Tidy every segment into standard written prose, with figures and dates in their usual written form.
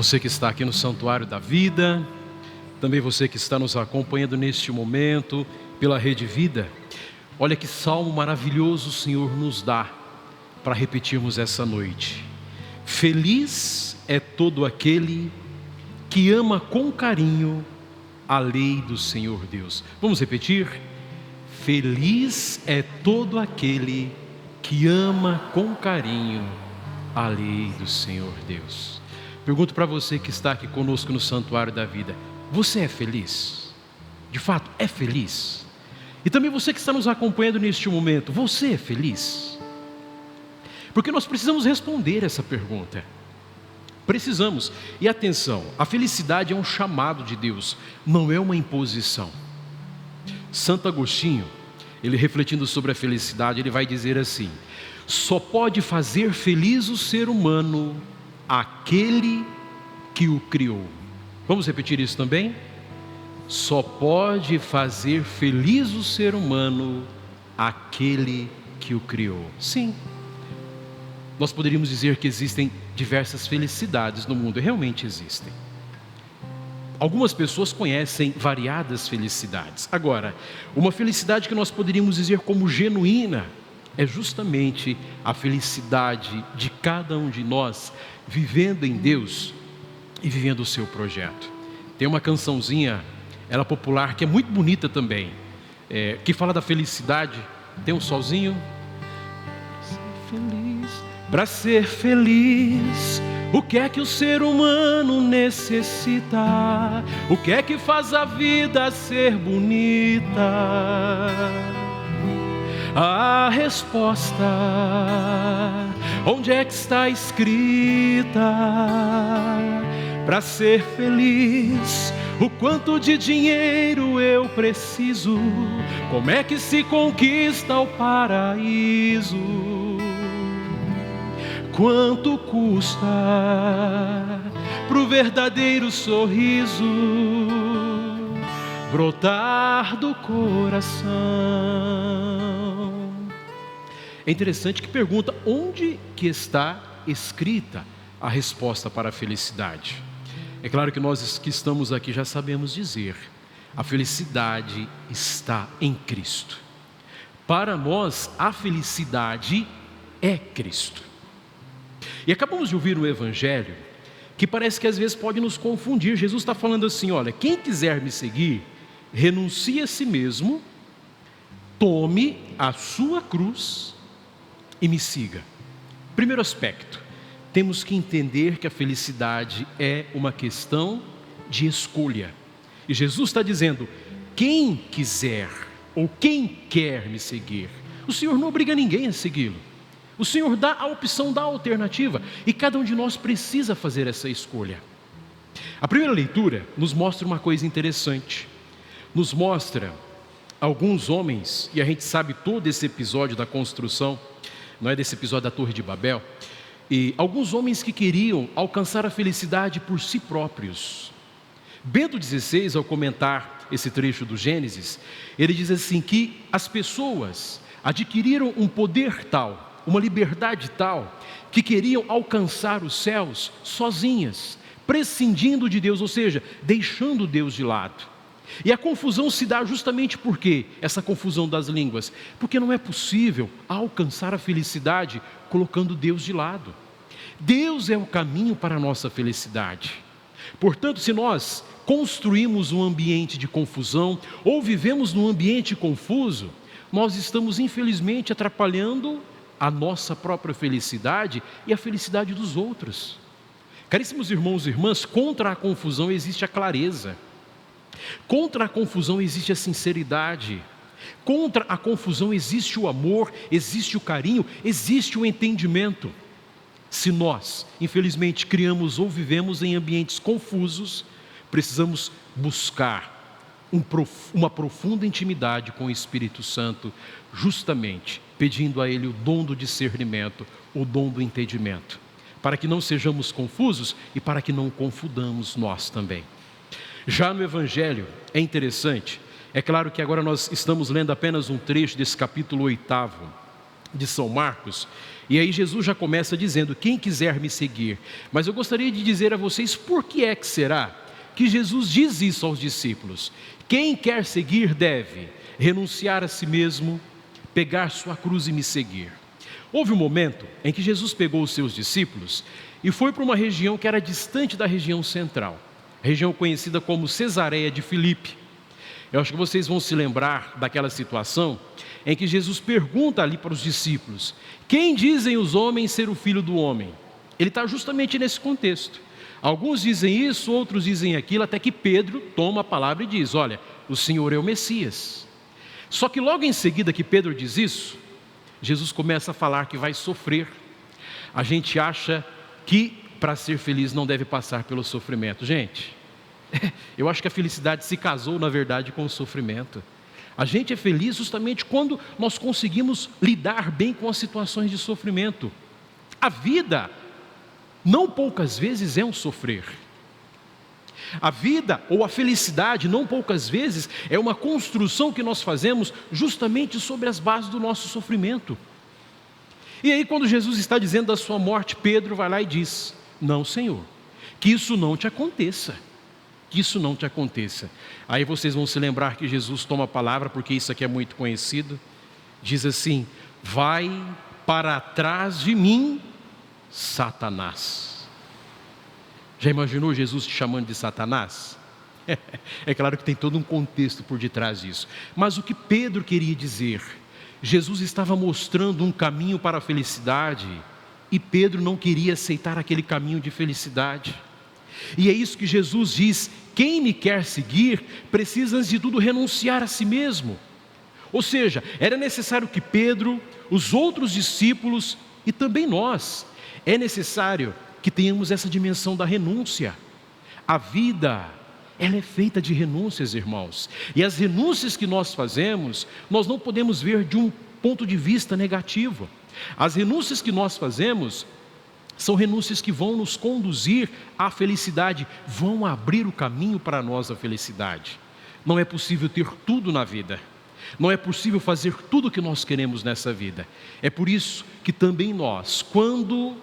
você que está aqui no Santuário da Vida, também você que está nos acompanhando neste momento pela Rede Vida. Olha que salmo maravilhoso o Senhor nos dá para repetirmos essa noite. Feliz é todo aquele que ama com carinho a lei do Senhor Deus. Vamos repetir? Feliz é todo aquele que ama com carinho a lei do Senhor Deus. Pergunto para você que está aqui conosco no Santuário da Vida: você é feliz? De fato, é feliz? E também você que está nos acompanhando neste momento, você é feliz? Porque nós precisamos responder essa pergunta. Precisamos. E atenção, a felicidade é um chamado de Deus, não é uma imposição. Santo Agostinho, ele refletindo sobre a felicidade, ele vai dizer assim: só pode fazer feliz o ser humano aquele que o criou. Vamos repetir isso também? Só pode fazer feliz o ser humano aquele que o criou. Sim, nós poderíamos dizer que existem diversas felicidades no mundo, e realmente existem. Algumas pessoas conhecem variadas felicidades. Agora, uma felicidade que nós poderíamos dizer como genuína é justamente a felicidade de cada um de nós vivendo em Deus e vivendo o seu projeto. Tem uma cançãozinha, ela popular, que é muito bonita também, que fala da felicidade. Tem um solzinho. Para ser feliz, o que é que o ser humano necessita? O que é que faz a vida ser bonita? A resposta, onde é que está escrita? Para ser feliz, o quanto de dinheiro eu preciso? Como é que se conquista o paraíso? Quanto custa pro verdadeiro sorriso brotar do coração? É interessante que pergunta: onde que está escrita a resposta para a felicidade? É claro que nós que estamos aqui já sabemos dizer: a felicidade está em Cristo. Para nós, a felicidade é Cristo. E acabamos de ouvir um evangelho que parece que às vezes pode nos confundir. Jesus está falando assim: olha, quem quiser me seguir, renuncie a si mesmo, tome a sua cruz e me siga. Primeiro aspecto, temos que entender que a felicidade é uma questão de escolha. E Jesus está dizendo: quem quiser ou quem quer me seguir. O Senhor não obriga ninguém a segui-lo. O Senhor dá a opção, dá a alternativa, e cada um de nós precisa fazer essa escolha. A primeira leitura nos mostra uma coisa interessante. Nos mostra alguns homens, e a gente sabe todo esse episódio da construção, não é, desse episódio da Torre de Babel, e alguns homens que queriam alcançar a felicidade por si próprios. Bento XVI, ao comentar esse trecho do Gênesis, ele diz assim que as pessoas adquiriram um poder tal, uma liberdade tal, que queriam alcançar os céus sozinhas, prescindindo de Deus, ou seja, deixando Deus de lado. E a confusão se dá justamente por quê? Essa confusão das línguas. Porque não é possível alcançar a felicidade colocando Deus de lado. Deus é o caminho para a nossa felicidade. Portanto, se nós construímos um ambiente de confusão ou vivemos num ambiente confuso, nós estamos infelizmente atrapalhando a nossa própria felicidade e a felicidade dos outros. Caríssimos irmãos e irmãs, contra a confusão existe a clareza. Contra a confusão existe a sinceridade. Contra a confusão existe o amor, existe o carinho, existe o entendimento. Se nós, infelizmente, criamos ou vivemos em ambientes confusos, precisamos buscar uma profunda intimidade com o Espírito Santo, justamente pedindo a Ele o dom do discernimento, o dom do entendimento, para que não sejamos confusos e para que não confundamos nós também. Já no Evangelho, é interessante, é claro que agora nós estamos lendo apenas um trecho desse capítulo 8, de São Marcos, e aí Jesus já começa dizendo: quem quiser me seguir. Mas eu gostaria de dizer a vocês por que é que será que Jesus diz isso aos discípulos. Quem quer seguir deve renunciar a si mesmo, pegar sua cruz e me seguir. Houve um momento em que Jesus pegou os seus discípulos e foi para uma região que era distante da região central, região conhecida como Cesareia de Filipe. Eu acho que vocês vão se lembrar daquela situação em que Jesus pergunta ali para os discípulos: quem dizem os homens ser o Filho do Homem? Ele está justamente nesse contexto. Alguns dizem isso, outros dizem aquilo, até que Pedro toma a palavra e diz: olha, o Senhor é o Messias. Só que logo em seguida que Pedro diz isso, Jesus começa a falar que vai sofrer. A gente acha que para ser feliz não deve passar pelo sofrimento. Gente, eu acho que a felicidade se casou, na verdade, com o sofrimento. A gente é feliz justamente quando nós conseguimos lidar bem com as situações de sofrimento. A vida, não poucas vezes, é um sofrer. A vida ou a felicidade, não poucas vezes, é uma construção que nós fazemos justamente sobre as bases do nosso sofrimento. E aí, quando Jesus está dizendo da sua morte, Pedro vai lá e diz: não, Senhor, que isso não te aconteça. Que isso não te aconteça. Aí vocês vão se lembrar que Jesus toma a palavra, porque isso aqui é muito conhecido. Diz assim: vai para trás de mim, Satanás. Já imaginou Jesus te chamando de Satanás? É claro que tem todo um contexto por detrás disso. Mas o que Pedro queria dizer? Jesus estava mostrando um caminho para a felicidade, e Pedro não queria aceitar aquele caminho de felicidade. E é isso que Jesus diz: quem me quer seguir, precisa antes de tudo renunciar a si mesmo. Ou seja, era necessário que Pedro, os outros discípulos e também nós, é necessário que tenhamos essa dimensão da renúncia. A vida, ela é feita de renúncias, irmãos. E as renúncias que nós fazemos, nós não podemos ver de um ponto de vista negativo. As renúncias que nós fazemos são renúncias que vão nos conduzir à felicidade, vão abrir o caminho para nós a felicidade. Não é possível ter tudo na vida. Não é possível fazer tudo o que nós queremos nessa vida. É por isso que também nós, quando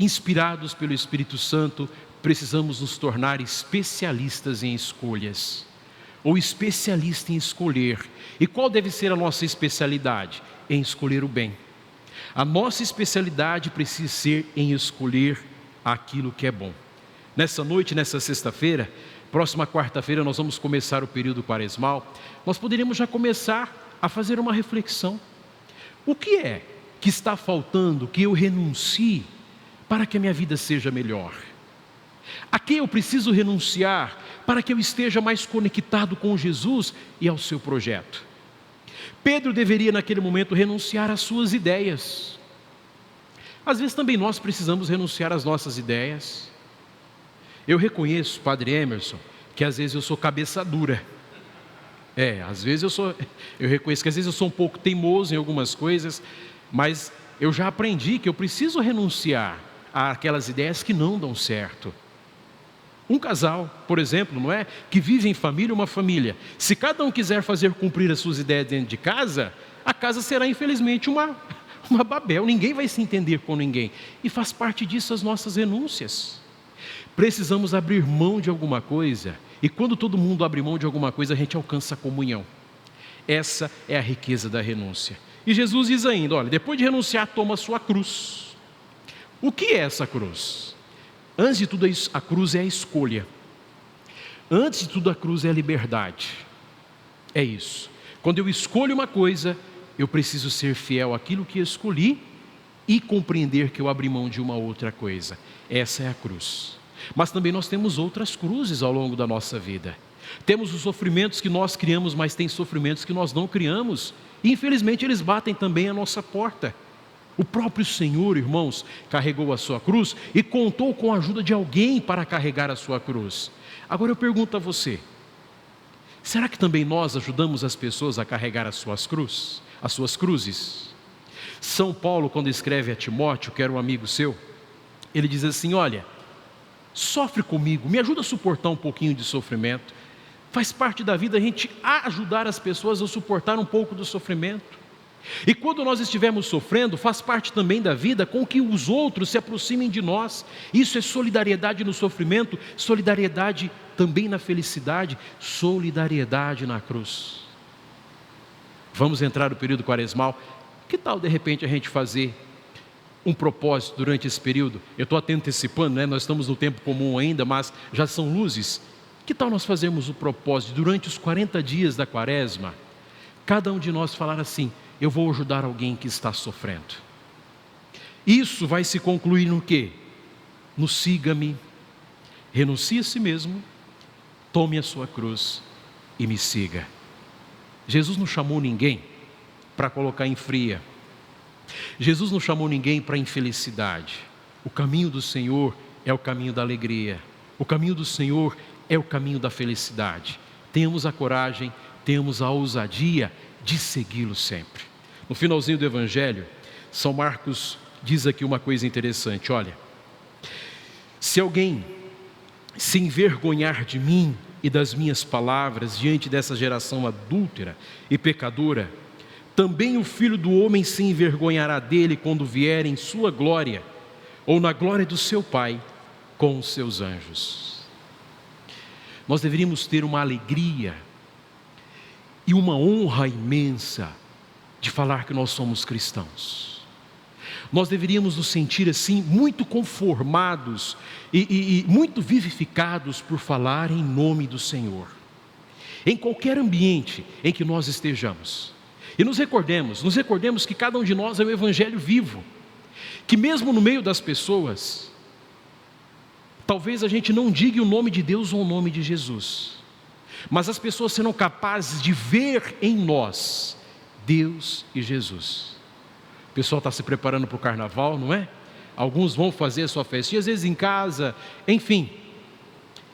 inspirados pelo Espírito Santo, precisamos nos tornar especialistas em escolhas, ou especialista em escolher. E qual deve ser a nossa especialidade? Em escolher o bem. A nossa especialidade precisa ser em escolher aquilo que é bom. Nessa noite, nessa sexta-feira, próxima quarta-feira, nós vamos começar o período quaresmal. Nós poderíamos já começar a fazer uma reflexão. O que é que está faltando que eu renuncie para que a minha vida seja melhor? A quem eu preciso renunciar para que eu esteja mais conectado com Jesus e ao seu projeto? Pedro deveria naquele momento renunciar às suas ideias. Às vezes também nós precisamos renunciar às nossas ideias. Eu reconheço, Padre Emerson, que às vezes eu sou cabeça dura. Às vezes eu reconheço que às vezes eu sou um pouco teimoso em algumas coisas, mas eu já aprendi que eu preciso renunciar àquelas ideias que não dão certo. Um casal, por exemplo, não é? Que vive em família, uma família. Se cada um quiser fazer cumprir as suas ideias dentro de casa, a casa será infelizmente uma Babel. Ninguém vai se entender com ninguém. E faz parte disso as nossas renúncias. Precisamos abrir mão de alguma coisa. E quando todo mundo abre mão de alguma coisa, a gente alcança a comunhão. Essa é a riqueza da renúncia. E Jesus diz ainda: olha, depois de renunciar, toma a sua cruz. O que é essa cruz? Antes de tudo, a cruz é a escolha. Antes de tudo, a cruz é a liberdade. É isso. Quando eu escolho uma coisa, eu preciso ser fiel àquilo que escolhi e compreender que eu abri mão de uma outra coisa. Essa é a cruz. Mas também nós temos outras cruzes ao longo da nossa vida. Temos os sofrimentos que nós criamos, mas tem sofrimentos que nós não criamos. E infelizmente eles batem também a nossa porta. O próprio Senhor, irmãos, carregou a sua cruz e contou com a ajuda de alguém para carregar a sua cruz. Agora eu pergunto a você: será que também nós ajudamos as pessoas a carregar as suas cruzes? São Paulo, quando escreve a Timóteo, que era um amigo seu, ele diz assim: olha, sofre comigo, me ajuda a suportar um pouquinho de sofrimento. Faz parte da vida a gente ajudar as pessoas a suportar um pouco do sofrimento. E quando nós estivermos sofrendo, faz parte também da vida com que os outros se aproximem de nós. Isso é solidariedade no sofrimento, solidariedade também na felicidade, solidariedade na cruz. Vamos entrar no período quaresmal. Que tal de repente a gente fazer um propósito durante esse período? Eu estou até antecipando, né? Nós estamos no tempo comum ainda, mas já são luzes. Que tal nós fazermos o propósito durante os 40 dias da quaresma? Cada um de nós falar assim: eu vou ajudar alguém que está sofrendo. Isso vai se concluir no quê? No siga-me, renuncie a si mesmo, tome a sua cruz e me siga. Jesus não chamou ninguém para colocar em fria. Jesus não chamou ninguém para infelicidade. O caminho do Senhor é o caminho da alegria. O caminho do Senhor é o caminho da felicidade. Tenhamos a coragem, tenhamos a ousadia de segui-lo sempre. No finalzinho do Evangelho, São Marcos diz aqui uma coisa interessante. Olha, se alguém se envergonhar de mim e das minhas palavras diante dessa geração adúltera e pecadora, também o Filho do Homem se envergonhará dele quando vier em sua glória, ou na glória do seu Pai, com os seus anjos. Nós deveríamos ter uma alegria e uma honra imensa de falar que nós somos cristãos. Nós deveríamos nos sentir assim muito conformados e muito vivificados por falar em nome do Senhor. Em qualquer ambiente em que nós estejamos. E nos recordemos que cada um de nós é um evangelho vivo. Que mesmo no meio das pessoas, talvez a gente não diga o nome de Deus ou o nome de Jesus, mas as pessoas serão capazes de ver em nós Deus e Jesus. O pessoal está se preparando para o carnaval, não é? Alguns vão fazer a sua festinha, às vezes em casa, enfim.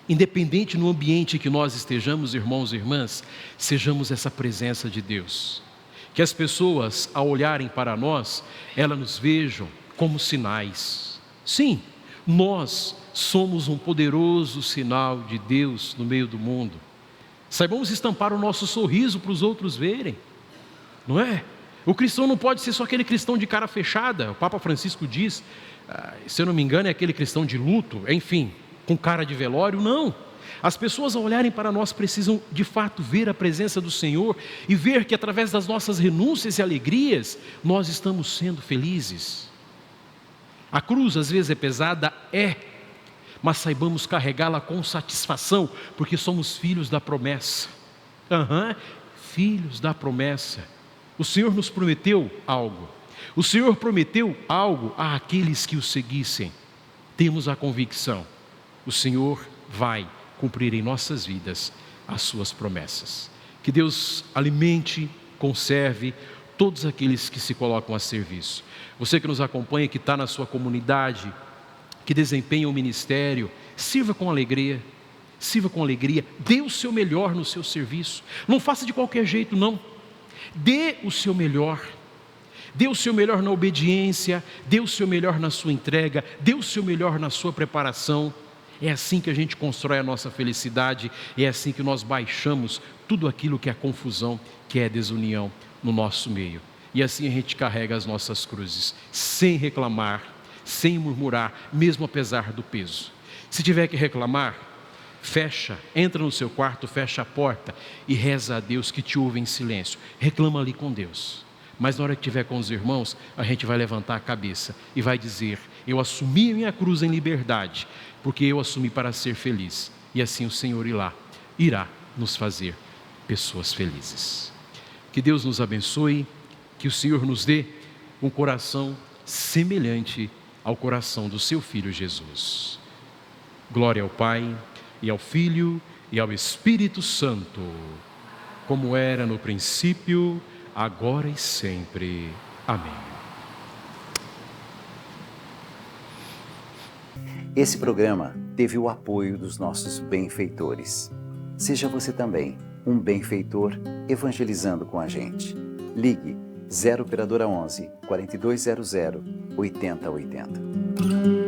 Independente no ambiente que nós estejamos, irmãos e irmãs, sejamos essa presença de Deus. Que as pessoas, ao olharem para nós, elas nos vejam como sinais. Sim, nós somos um poderoso sinal de Deus no meio do mundo. Saibamos estampar o nosso sorriso para os outros verem, não é? O cristão não pode ser só aquele cristão de cara fechada. O Papa Francisco diz, se eu não me engano, é aquele cristão de luto, enfim, com cara de velório. Não, as pessoas ao olharem para nós precisam de fato ver a presença do Senhor e ver que através das nossas renúncias e alegrias nós estamos sendo felizes. A cruz às vezes é pesada, mas saibamos carregá-la com satisfação, porque somos filhos da promessa. Filhos da promessa. O Senhor nos prometeu algo. O Senhor prometeu algo àqueles que o seguissem. Temos a convicção, o Senhor vai cumprir em nossas vidas as suas promessas. Que Deus alimente, conserve todos aqueles que se colocam a serviço. Você que nos acompanha, que está na sua comunidade, que desempenha o ministério, sirva com alegria, dê o seu melhor no seu serviço. Não faça de qualquer jeito, não. Dê o seu melhor. Dê o seu melhor na obediência, dê o seu melhor na sua entrega, dê o seu melhor na sua preparação. É assim que a gente constrói a nossa felicidade, é assim que nós baixamos tudo aquilo que é confusão, que é desunião no nosso meio. E assim a gente carrega as nossas cruzes, sem reclamar, sem murmurar, mesmo apesar do peso. Se tiver que reclamar, entra no seu quarto, fecha a porta e reza a Deus que te ouve em silêncio. Reclama ali com Deus. Mas na hora que estiver com os irmãos, a gente vai levantar a cabeça e vai dizer: eu assumi a minha cruz em liberdade, porque eu assumi para ser feliz. E assim o Senhor irá nos fazer pessoas felizes. Que Deus nos abençoe, que o Senhor nos dê um coração semelhante ao coração do seu Filho Jesus. Glória ao Pai, e ao Filho, e ao Espírito Santo, como era no princípio, agora e sempre. Amém. Esse programa teve o apoio dos nossos benfeitores. Seja você também um benfeitor evangelizando com a gente. Ligue 0 operadora 11 4200 8080.